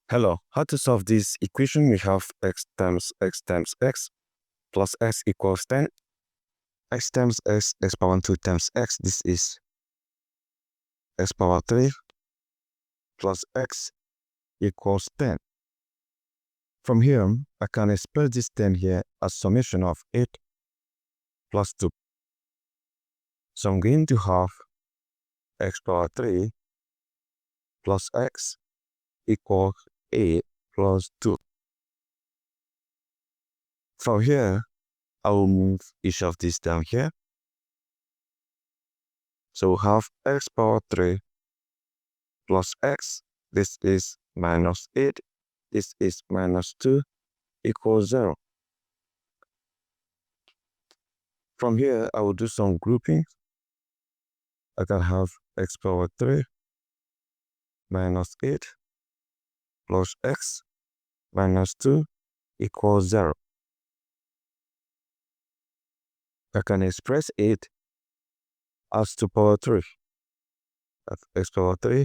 Hello, how to solve this equation? We have x times x plus x equals 10. X times x power 2 times x. This is x power 3 plus x equals 10. From here, I can express this 10 here as summation of 8 plus 2. So I'm going to have x power 3 plus x equals 8 plus 2. From here, I will move each of these down here. So we have x power 3 plus x. This is minus 8. This is minus 2 equals 0. From here, I will do some grouping. I can have x power 3 minus 8 plus x minus 2 equals 0. I can express 8 as 2 power 3. That's x power 3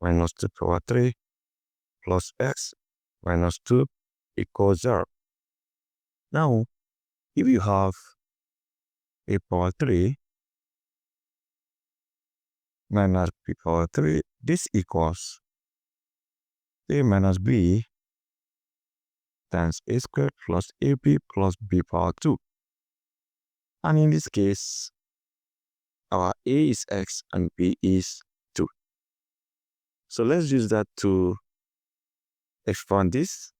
minus 2 power 3 plus x minus 2 equals 0. Now, if you have a power 3 minus b power 3, this equals a minus b times a squared plus ab plus b power 2. And in this case, our a is x and b is 2. So let's use that to expand this.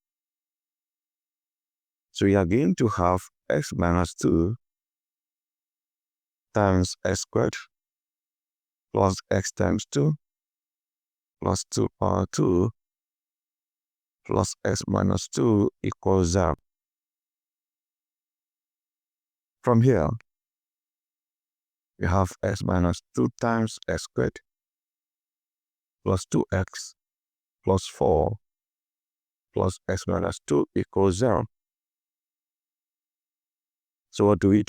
So we are going to have x minus 2 times x squared plus x times 2 plus 2 power 2 plus x minus 2 equals 0. From here, we have x minus 2 times x squared plus 2x plus 4 plus x minus 2 equals 0. So what do? We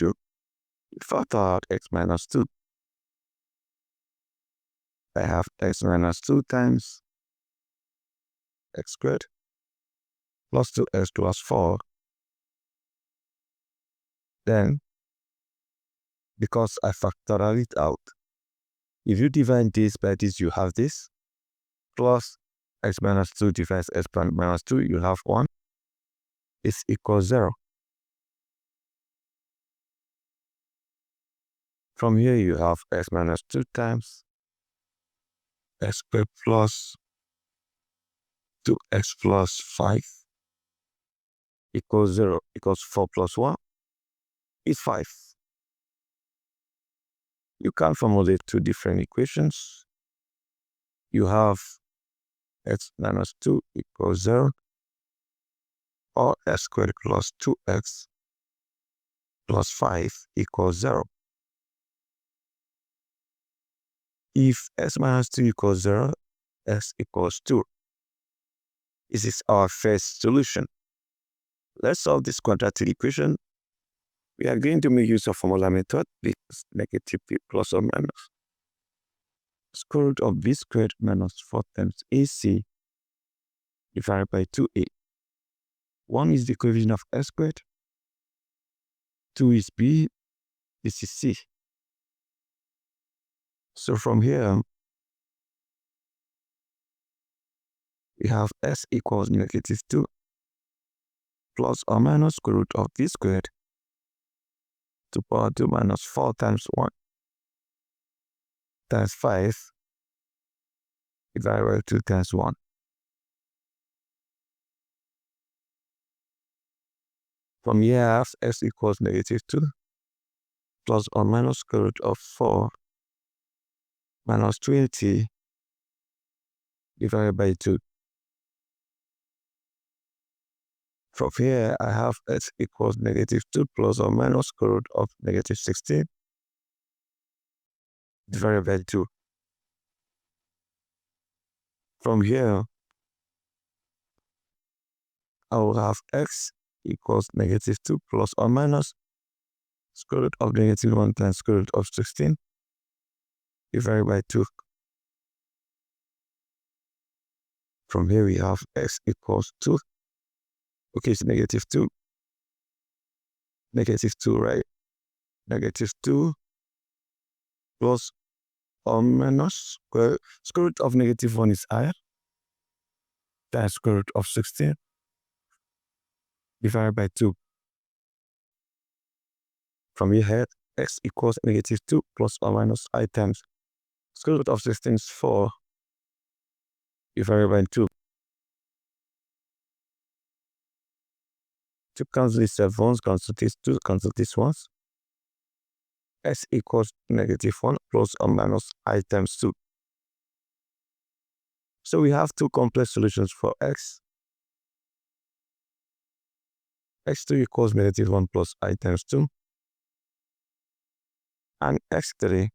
factor out x minus 2. I have x minus 2 times x squared plus 2x plus 4. Then, because I factorize it out, if you divide this by this, you have this, plus x minus 2 divides x minus 2, you have 1. It's equals 0. From here, you have x minus 2 times x squared plus 2x plus 5 equals 0, equals 4 plus 1 is 5. You can formulate two different equations. You have x minus 2 equals 0, or x squared plus 2x plus 5 equals 0. If x minus 2 equals 0, x equals 2. This is our first solution. Let's solve this quadratic equation. We are going to make use of formula method, because negative b plus or minus square root of b squared minus 4 times ac divided by 2a. 1 is the coefficient of x squared, 2 is b, this is c. So from here, we have s equals negative 2 plus or minus square root of b squared to power 2 minus 4 times 1 times 5 divided by 2 times 1. From here, I have s equals negative 2 plus or minus square root of 4 minus 20 divided by 2. From here, I have s equals negative 2 plus or minus square root of negative 16 divided by 2. From here, I will have x equals negative 2 plus or minus square root of negative 1 times square root of 16 divided by 2. From here we have x equals 2. Okay, it's negative 2. Negative 2, right? Negative 2 plus or minus square root of negative 1 is higher. That's square root of 16 divided by 2. From here, x equals negative 2 plus or minus I times square root of 16 is 4 divided by 2. 2 cancel these 7s, cancel these 2, cancel these ones. S equals negative 1 plus or minus I times 2. So we have two complex solutions for x. x2 equals negative 1 plus I times 2. And x3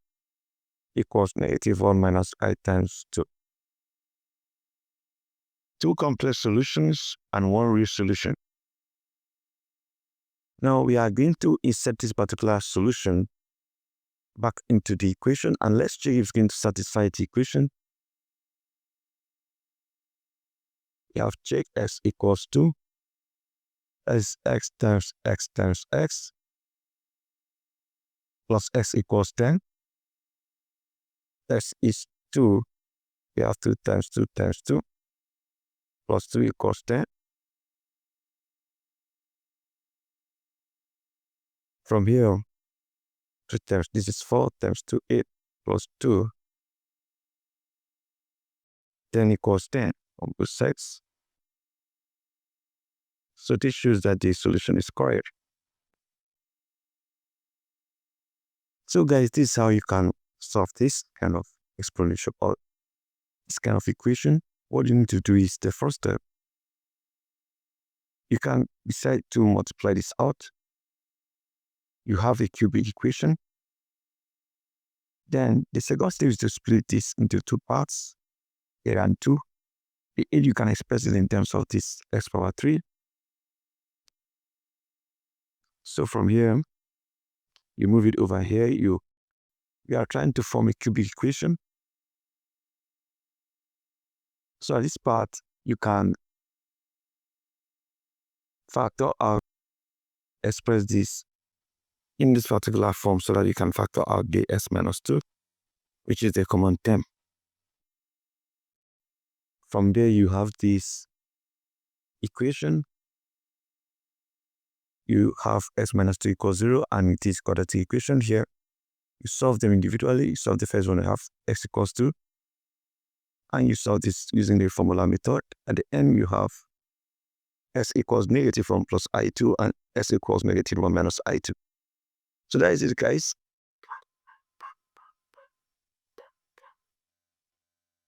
equals negative 1 minus I times 2. Two complex solutions and one real solution. Now we are going to insert this particular solution back into the equation, and let's check if it's going to satisfy the equation. We have checked x equals 2 as x times x times x plus x equals 10. X is 2. We have 2 times 2 times 2 plus 2 equals 10. From here, 2 times, this is 4 times 2, 8 plus 2, 10 equals 10 on both sides. So this shows that the solution is correct. So guys, this is how you can solve this kind of explanation or this kind of equation. What you need to do is the first step. You can decide to multiply this out. You have a cubic equation. Then the second step is to split this into two parts, a and 2. The a you can express it in terms of this x power 3. So from here, you move it over here. We are trying to form a cubic equation. So at this part, you can factor out, express this in this particular form so that you can factor out the s minus 2, which is the common term. From there, you have this equation. You have s minus 2 equals 0, and it is quadratic equation here. You solve them individually. You solve the first one, you have x equals 2. And you solve this using the formula method. At the end, you have s equals negative 1 plus I2 and s equals negative 1 minus I2. So that is it, guys.